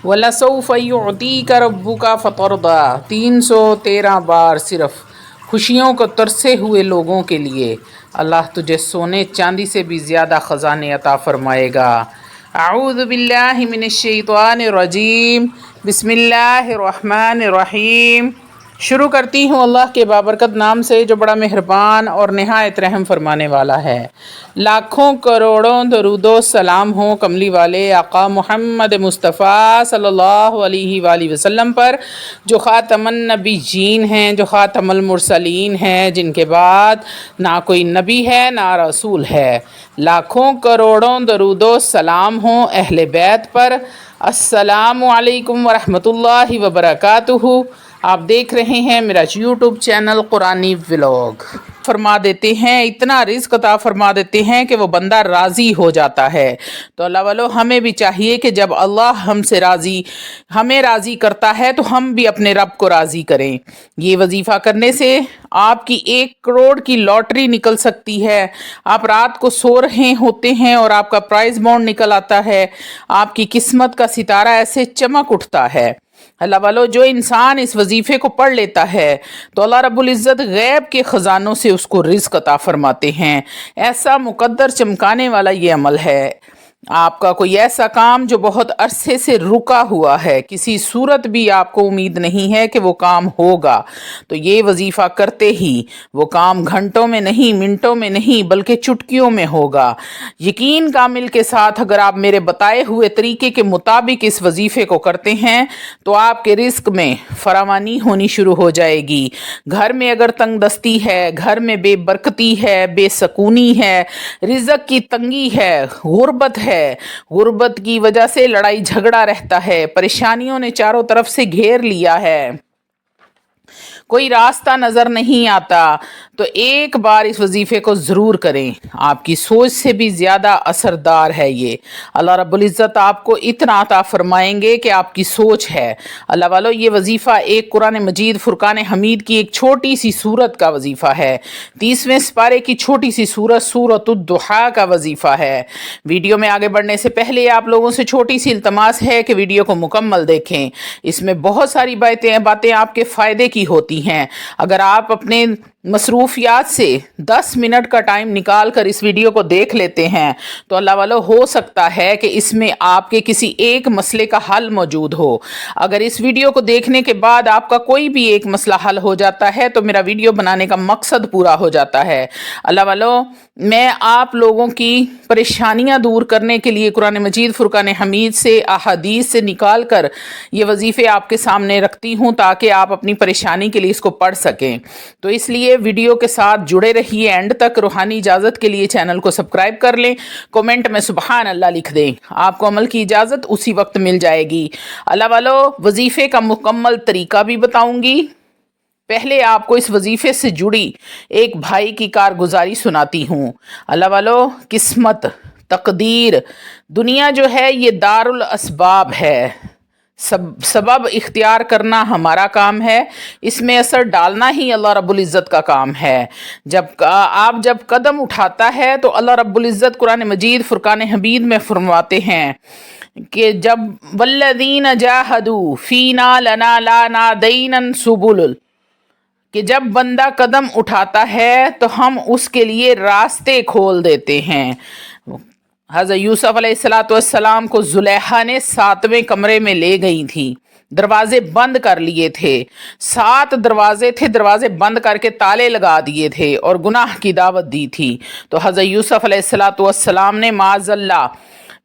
وَلَسَوْفَ يُعْطِيكَ رَبُّكَ فَتَرْضَىٰ 313 بار صرف خوشیوں کو ترسے ہوئے لوگوں کے لیے اللہ تجھے سونے چاندی سے بھی زیادہ خزانے عطا فرمائے گا۔ اعوذ باللہ من الشیطان الرجیم، بسم اللہ الرحمن الرحیم۔ شروع کرتی ہوں اللہ کے بابرکت نام سے جو بڑا مہربان اور نہایت رحم فرمانے والا ہے۔ لاکھوں کروڑوں درود و سلام ہوں کملی والے آقا محمد مصطفیٰ صلی اللہ علیہ وآلہ وسلم پر، جو خاتم النبیین ہیں، جو خاتم المرسلین ہیں، جن کے بعد نہ کوئی نبی ہے نہ رسول ہے۔ لاکھوں کروڑوں درود و سلام ہوں اہل بیت پر۔ السلام علیکم ورحمۃ اللہ وبرکاتہ۔ آپ دیکھ رہے ہیں میرا یوٹیوب چینل قرآنی ولاگ۔ فرما دیتے ہیں، اتنا رزق عطا فرما دیتے ہیں کہ وہ بندہ راضی ہو جاتا ہے۔ تو اللہ والو ہمیں بھی چاہیے کہ جب اللہ ہمیں راضی کرتا ہے تو ہم بھی اپنے رب کو راضی کریں۔ یہ وظیفہ کرنے سے آپ کی 1 کروڑ کی لاٹری نکل سکتی ہے۔ آپ رات کو سو رہے ہوتے ہیں اور آپ کا پرائز بانڈ نکل آتا ہے، آپ کی قسمت کا ستارہ ایسے چمک اٹھتا ہے۔ اللہ والو جو انسان اس وظیفے کو پڑھ لیتا ہے تو اللہ رب العزت غیب کے خزانوں سے اس کو رزق عطا فرماتے ہیں۔ ایسا مقدر چمکانے والا یہ عمل ہے۔ آپ کا کوئی ایسا کام جو بہت عرصے سے رکا ہوا ہے، کسی صورت بھی آپ کو امید نہیں ہے کہ وہ کام ہوگا، تو یہ وظیفہ کرتے ہی وہ کام گھنٹوں میں نہیں، منٹوں میں نہیں، بلکہ چٹکیوں میں ہوگا۔ یقین کامل کے ساتھ اگر آپ میرے بتائے ہوئے طریقے کے مطابق اس وظیفے کو کرتے ہیں تو آپ کے رزق میں فراوانی ہونی شروع ہو جائے گی۔ گھر میں اگر تنگ دستی ہے، گھر میں بے برکتی ہے، بے سکونی ہے، رزق کی تنگی ہے، غربت ہے، غربت کی وجہ سے لڑائی جھگڑا رہتا ہے، پریشانیوں نے چاروں طرف سے گھیر لیا ہے، کوئی راستہ نظر نہیں آتا، تو ایک بار اس وظیفے کو ضرور کریں۔ آپ کی سوچ سے بھی زیادہ اثردار ہے یہ۔ اللہ رب العزت آپ کو اتنا عطا فرمائیں گے کہ آپ کی سوچ ہے۔ اللہ والو یہ وظیفہ ایک قرآن مجید فرقان حمید کی ایک چھوٹی سی سورت کا وظیفہ ہے، 30ویں سپارے کی چھوٹی سی سورت سورۃ الضحیٰ کا وظیفہ ہے۔ ویڈیو میں آگے بڑھنے سے پہلے آپ لوگوں سے چھوٹی سی التماس ہے کہ ویڈیو کو مکمل دیکھیں، اس میں بہت ساری باتیں آپ کے فائدے کی ہوتی ہیں۔ اگر آپ اپنے مصروفیات سے 10 منٹ کا ٹائم نکال کر اس ویڈیو کو دیکھ لیتے ہیں تو اللہ والو ہو سکتا ہے کہ اس میں آپ کے کسی ایک مسئلے کا حل موجود ہو۔ اگر اس ویڈیو کو دیکھنے کے بعد آپ کا کوئی بھی ایک مسئلہ حل ہو جاتا ہے تو میرا ویڈیو بنانے کا مقصد پورا ہو جاتا ہے۔ اللہ والو میں آپ لوگوں کی پریشانیاں دور کرنے کے لیے قرآن مجید فرقان حمید سے احادیث سے نکال کر یہ وظیفے آپ کے سامنے رکھتی ہوں تاکہ آپ اپنی پریشانی کے لیے اس کو پڑھ سکیں۔ تو اس لیے ویڈیو کے ساتھ جڑے رہیے اینڈ تک۔ روحانی اجازت کے لیے چینل کو سبسکرائب کر لیں، کومنٹ میں سبحان اللہ لکھ دیں، آپ کو عمل کی اجازت اسی وقت مل جائے گی۔ اللہ والو وظیفے کا مکمل طریقہ بھی بتاؤں گی۔ پہلے آپ کو اس وظیفے سے جڑی ایک بھائی کی کارگزاری سناتی ہوں۔ اللہ والو قسمت، تقدیر، دنیا جو ہے یہ دار الاسباب ہے، سبب اختیار کرنا ہمارا کام ہے، اس میں اثر ڈالنا ہی اللہ رب العزت کا کام ہے۔ جب قدم اٹھاتا ہے تو اللہ رب العزت قرآن مجید فرقان حمید میں فرماتے ہیں کہ جب والذین جاہدوا فینا لنہدینہ سبل، کہ جب بندہ قدم اٹھاتا ہے تو ہم اس کے لیے راستے کھول دیتے ہیں۔ حضرت یوسف علیہ السلام کو زلیخا نے 7ویں کمرے میں لے گئی تھی، دروازے بند کر لیے تھے، 7 دروازے تھے، دروازے بند کر کے تالے لگا دیے تھے اور گناہ کی دعوت دی تھی۔ تو حضرت یوسف علیہ السلام نے معاذ اللہ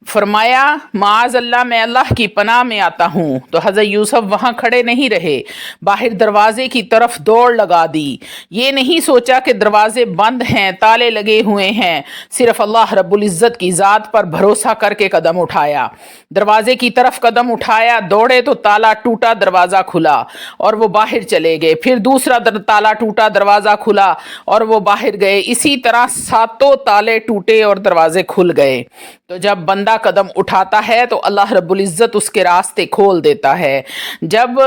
فرمایا، معاذ اللہ میں اللہ کی پناہ میں آتا ہوں۔ تو حضرت یوسف وہاں کھڑے نہیں رہے، باہر دروازے کی طرف دوڑ لگا دی۔ یہ نہیں سوچا کہ دروازے بند ہیں، تالے لگے ہوئے ہیں، صرف اللہ رب العزت کی ذات پر بھروسہ کر کے قدم اٹھایا، دروازے کی طرف قدم اٹھایا، دوڑے تو تالا ٹوٹا، دروازہ کھلا اور وہ باہر چلے گئے، پھر دوسرا تالا ٹوٹا، دروازہ کھلا اور وہ باہر گئے، اسی طرح 7 تالے ٹوٹے اور دروازے کھل گئے۔ تو جب بندہ قدم اٹھاتا ہے تو اللہ رب العزت اس کے راستے کھول دیتا ہے۔ جب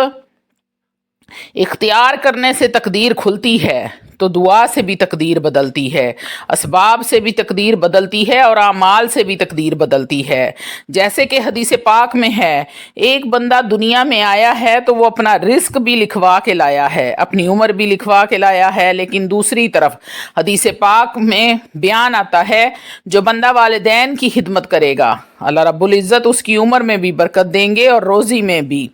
اختیار کرنے سے تقدیر کھلتی ہے تو دعا سے بھی تقدیر بدلتی ہے، اسباب سے بھی تقدیر بدلتی ہے اور اعمال سے بھی تقدیر بدلتی ہے۔ جیسے کہ حدیث پاک میں ہے، ایک بندہ دنیا میں آیا ہے تو وہ اپنا رزق بھی لکھوا کے لایا ہے، اپنی عمر بھی لکھوا کے لایا ہے، لیکن دوسری طرف حدیث پاک میں بیان آتا ہے جو بندہ والدین کی خدمت کرے گا اللہ رب العزت اس کی عمر میں بھی برکت دیں گے اور روزی میں بھی۔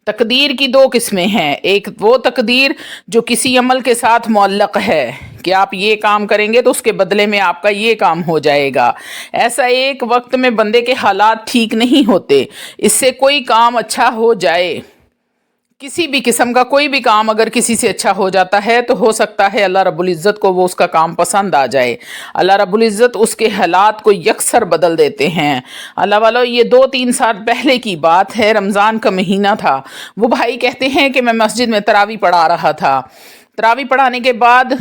تقدیر کی دو قسمیں ہیں، ایک وہ تقدیر جو کسی عمل کے ساتھ معلق ہے کہ آپ یہ کام کریں گے تو اس کے بدلے میں آپ کا یہ کام ہو جائے گا۔ ایسا ایک وقت میں بندے کے حالات ٹھیک نہیں ہوتے، اس سے کوئی کام اچھا ہو جائے، کسی بھی قسم کا کوئی بھی کام اگر کسی سے اچھا ہو جاتا ہے تو ہو سکتا ہے اللہ رب العزت کو وہ اس کا کام پسند آ جائے، اللہ رب العزت اس کے حالات کو یکسر بدل دیتے ہیں۔ اللہ والو، یہ 2-3 سال پہلے کی بات ہے، رمضان کا مہینہ تھا۔ وہ بھائی کہتے ہیں کہ میں مسجد میں تراویح پڑھا رہا تھا، تراویح پڑھانے کے بعد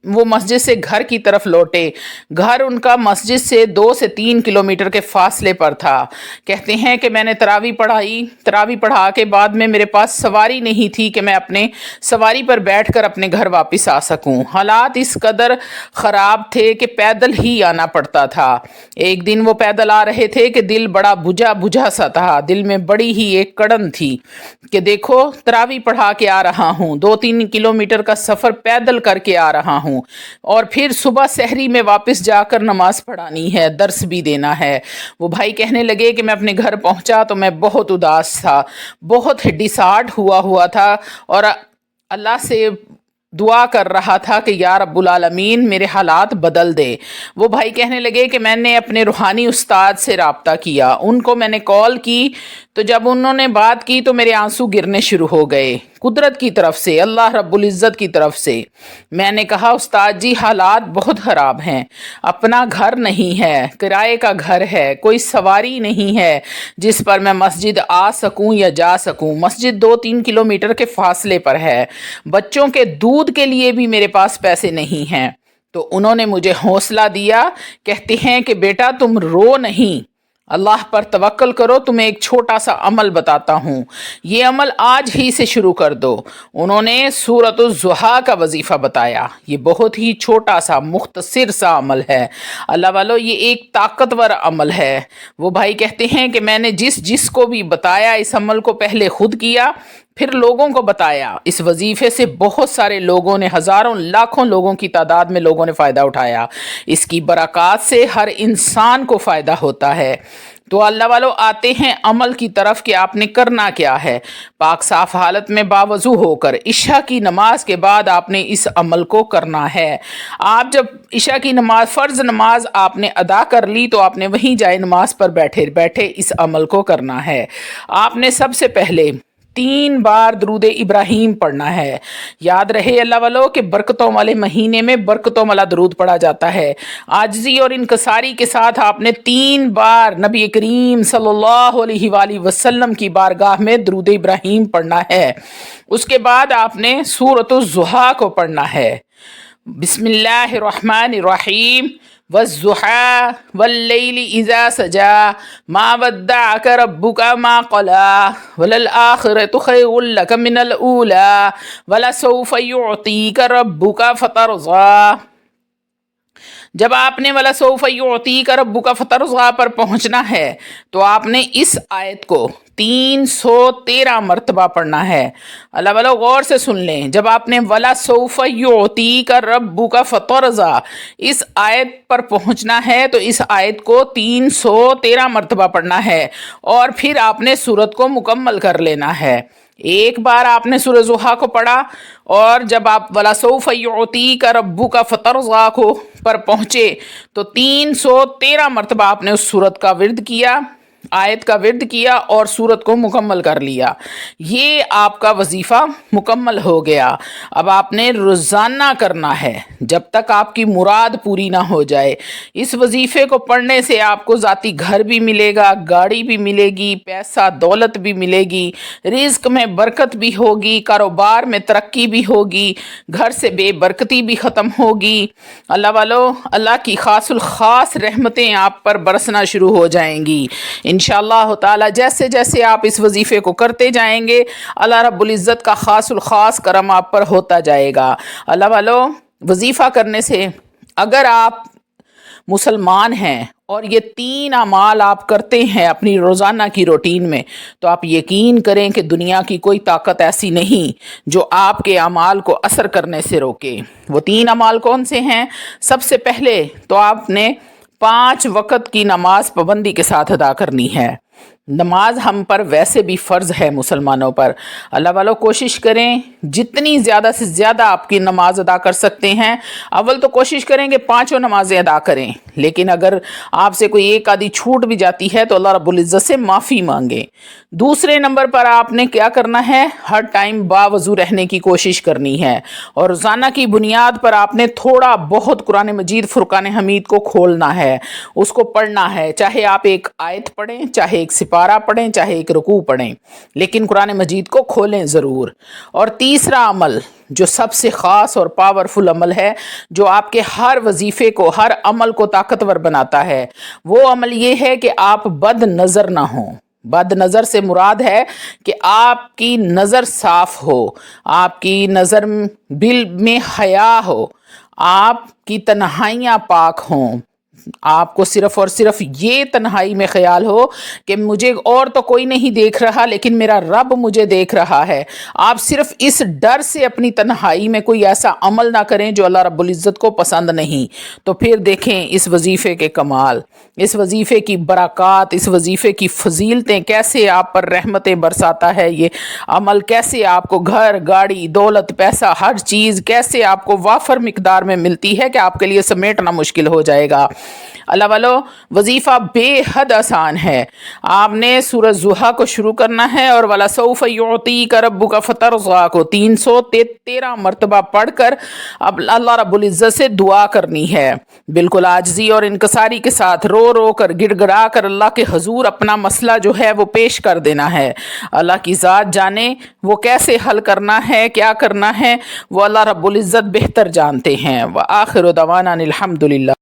وہ مسجد سے گھر کی طرف لوٹے، گھر ان کا مسجد سے 2 سے 3 کلومیٹر کے فاصلے پر تھا۔ کہتے ہیں کہ میں نے تراویح پڑھائی، تراویح پڑھا کے بعد میں میرے پاس سواری نہیں تھی کہ میں اپنے سواری پر بیٹھ کر اپنے گھر واپس آ سکوں، حالات اس قدر خراب تھے کہ پیدل ہی آنا پڑتا تھا۔ ایک دن وہ پیدل آ رہے تھے کہ دل بڑا بجھا بجھا سا تھا، دل میں بڑی ہی ایک کڑن تھی کہ دیکھو تراویح پڑھا کے آ رہا ہوں، 2-3 کلومیٹر کا سفر پیدل کر کے آ رہا ہوں، اور پھر صبح سحری میں واپس جا کر نماز پڑھانی ہے، درس بھی دینا ہے۔ وہ بھائی کہنے لگے کہ میں اپنے گھر پہنچا تو میں بہت اداس تھا، بہت ڈسہارٹ ہوا تھا اور اللہ سے دعا کر رہا تھا کہ یا رب العالمین میرے حالات بدل دے۔ وہ بھائی کہنے لگے کہ میں نے اپنے روحانی استاد سے رابطہ کیا، ان کو میں نے کال کی تو جب انہوں نے بات کی تو میرے آنسو گرنے شروع ہو گئے، قدرت کی طرف سے، اللہ رب العزت کی طرف سے۔ میں نے کہا استاد جی حالات بہت خراب ہیں، اپنا گھر نہیں ہے، کرائے کا گھر ہے، کوئی سواری نہیں ہے جس پر میں مسجد آ سکوں یا جا سکوں، مسجد 2-3 کلومیٹر کے فاصلے پر ہے، بچوں کے دودھ کے لیے بھی میرے پاس پیسے نہیں ہیں۔ تو انہوں نے مجھے حوصلہ دیا، کہتے ہیں کہ بیٹا تم رو نہیں، اللہ پر توکل کرو، تمہیں ایک چھوٹا سا عمل بتاتا ہوں، یہ عمل آج ہی سے شروع کر دو۔ انہوں نے سورۃ الضحیٰ کا وظیفہ بتایا، یہ بہت ہی چھوٹا سا مختصر سا عمل ہے اللہ والو، یہ ایک طاقتور عمل ہے۔ وہ بھائی کہتے ہیں کہ میں نے جس کو بھی بتایا اس عمل کو پہلے خود کیا، پھر لوگوں کو بتایا، اس وظیفے سے بہت سارے لوگوں نے، ہزاروں لاکھوں لوگوں کی تعداد میں لوگوں نے فائدہ اٹھایا، اس کی برکات سے ہر انسان کو فائدہ ہوتا ہے۔ تو اللہ والو آتے ہیں عمل کی طرف کہ آپ نے کرنا کیا ہے۔ پاک صاف حالت میں باوضو ہو کر عشاء کی نماز کے بعد آپ نے اس عمل کو کرنا ہے۔ آپ جب عشاء کی نماز، فرض نماز آپ نے ادا کر لی تو آپ نے وہیں جائے نماز پر بیٹھے بیٹھے اس عمل کو کرنا ہے۔ آپ نے سب سے پہلے 3 بار درود ابراہیم پڑھنا ہے۔ یاد رہے اللہ والو کہ برکتوں والے مہینے میں برکتوں والا درود پڑھا جاتا ہے۔ عاجزی اور انکساری کے ساتھ آپ نے 3 بار نبی کریم صلی اللہ علیہ وآلہ وسلم کی بارگاہ میں درود ابراہیم پڑھنا ہے۔ اس کے بعد آپ نے سورۃ الضحیٰ کو پڑھنا ہے۔ بسم اللہ الرحمن الرحیم، والضحیٰ واللیل اذا سجا ما ودعک ربک ما قلی وللآخرۃ خیر لک من الاولی ولسوف یعطیک ربک فترضی۔ جب آپ نے وَلَسَوْفَ یُعْطِیکَ رَبُّکَ فَتَرْضَىٰ پر پہنچنا ہے تو آپ نے اس آیت کو 313 مرتبہ پڑھنا ہے۔ اللہ والو غور سے سن لیں، جب آپ نے وَلَسَوْفَ یُعْطِیکَ رَبُّکَ فَتَرْضَىٰ اس آیت پر پہنچنا ہے تو اس آیت کو 313 مرتبہ پڑھنا ہے اور پھر آپ نے سورت کو مکمل کر لینا ہے۔ ایک بار آپ نے سورہ ضحیٰ کو پڑھا اور جب آپ وَلَسَوْفَ یُعْطِیکَ رَبُّکَ فَتَرْضَىٰ کو پر پہنچے تو 313 مرتبہ آپ نے اس سورت کا ورد کیا، آیت کا ورد کیا اور سورت کو مکمل کر لیا۔ یہ آپ کا وظیفہ مکمل ہو گیا۔ اب آپ نے روزانہ کرنا ہے جب تک آپ کی مراد پوری نہ ہو جائے۔ اس وظیفے کو پڑھنے سے آپ کو ذاتی گھر بھی ملے گا، گاڑی بھی ملے گی، پیسہ دولت بھی ملے گی، رزق میں برکت بھی ہوگی، کاروبار میں ترقی بھی ہوگی، گھر سے بے برکتی بھی ختم ہوگی۔ اللہ والو، اللہ کی خاص الخاص رحمتیں آپ پر برسنا شروع ہو جائیں گی انشاءاللہ تعالی۔ جیسے جیسے آپ اس وظیفے کو کرتے جائیں گے اللہ رب العزت کا خاص الخاص کرم آپ پر ہوتا جائے گا۔ اللہ والو، وظیفہ کرنے سے اگر آپ مسلمان ہیں اور یہ 3 اعمال آپ کرتے ہیں اپنی روزانہ کی روٹین میں، تو آپ یقین کریں کہ دنیا کی کوئی طاقت ایسی نہیں جو آپ کے اعمال کو اثر کرنے سے روکے۔ وہ 3 اعمال کون سے ہیں؟ سب سے پہلے تو آپ نے 5 وقت کی نماز پابندی کے ساتھ ادا کرنی ہے۔ نماز ہم پر ویسے بھی فرض ہے مسلمانوں پر۔ اللہ والوں کوشش کریں جتنی زیادہ سے زیادہ آپ کی نماز ادا کر سکتے ہیں۔ اول تو کوشش کریں کہ 5 نمازیں ادا کریں، لیکن اگر آپ سے کوئی ایک آدھی چھوٹ بھی جاتی ہے تو اللہ رب العزت سے معافی مانگیں۔ دوسرے نمبر پر آپ نے کیا کرنا ہے؟ ہر ٹائم باوضو رہنے کی کوشش کرنی ہے، اور روزانہ کی بنیاد پر آپ نے تھوڑا بہت قرآن مجید فرقان حمید کو کھولنا ہے، اس کو پڑھنا ہے، چاہے آپ ایک آیت پڑھیں، چاہے ایک سپارہ پڑھیں، چاہے ایک رکوع پڑھیں، لیکن قرآن مجید کو کھولیں ضرور۔ اور تیسرا عمل جو سب سے خاص اور پاورفل عمل ہے، جو آپ کے ہر وظیفے کو، ہر عمل کو طاقتور بناتا ہے، وہ عمل یہ ہے کہ آپ بد نظر نہ ہوں۔ بد نظر سے مراد ہے کہ آپ کی نظر صاف ہو، آپ کی نظر دل میں حیا ہو، آپ کی تنہائیاں پاک ہوں، آپ کو صرف اور صرف یہ تنہائی میں خیال ہو کہ مجھے اور تو کوئی نہیں دیکھ رہا لیکن میرا رب مجھے دیکھ رہا ہے۔ آپ صرف اس ڈر سے اپنی تنہائی میں کوئی ایسا عمل نہ کریں جو اللہ رب العزت کو پسند نہیں، تو پھر دیکھیں اس وظیفے کے کمال، اس وظیفے کی برکات، اس وظیفے کی فضیلتیں، کیسے آپ پر رحمتیں برساتا ہے یہ عمل، کیسے آپ کو گھر، گاڑی، دولت، پیسہ، ہر چیز کیسے آپ کو وافر مقدار میں ملتی ہے کہ آپ کے لیے سمیٹنا مشکل ہو جائے گا۔ اللہ والو وظیفہ بے حد آسان ہے۔ آپ نے سورہ ضحیٰ کو شروع کرنا ہے اور وَلَسَوْفَ يُعْطِيكَ رَبُّكَ فَتَرْضَىٰ کو 313 مرتبہ پڑھ کر اب اللہ رب العزت سے دعا کرنی ہے، بالکل عاجزی اور انکساری کے ساتھ، رو رو کر، گڑ گڑا کر اللہ کے حضور اپنا مسئلہ جو ہے وہ پیش کر دینا ہے۔ اللہ کی ذات جانے وہ کیسے حل کرنا ہے، کیا کرنا ہے، وہ اللہ رب العزت بہتر جانتے ہیں۔ وآخر دعوانا الحمدللہ۔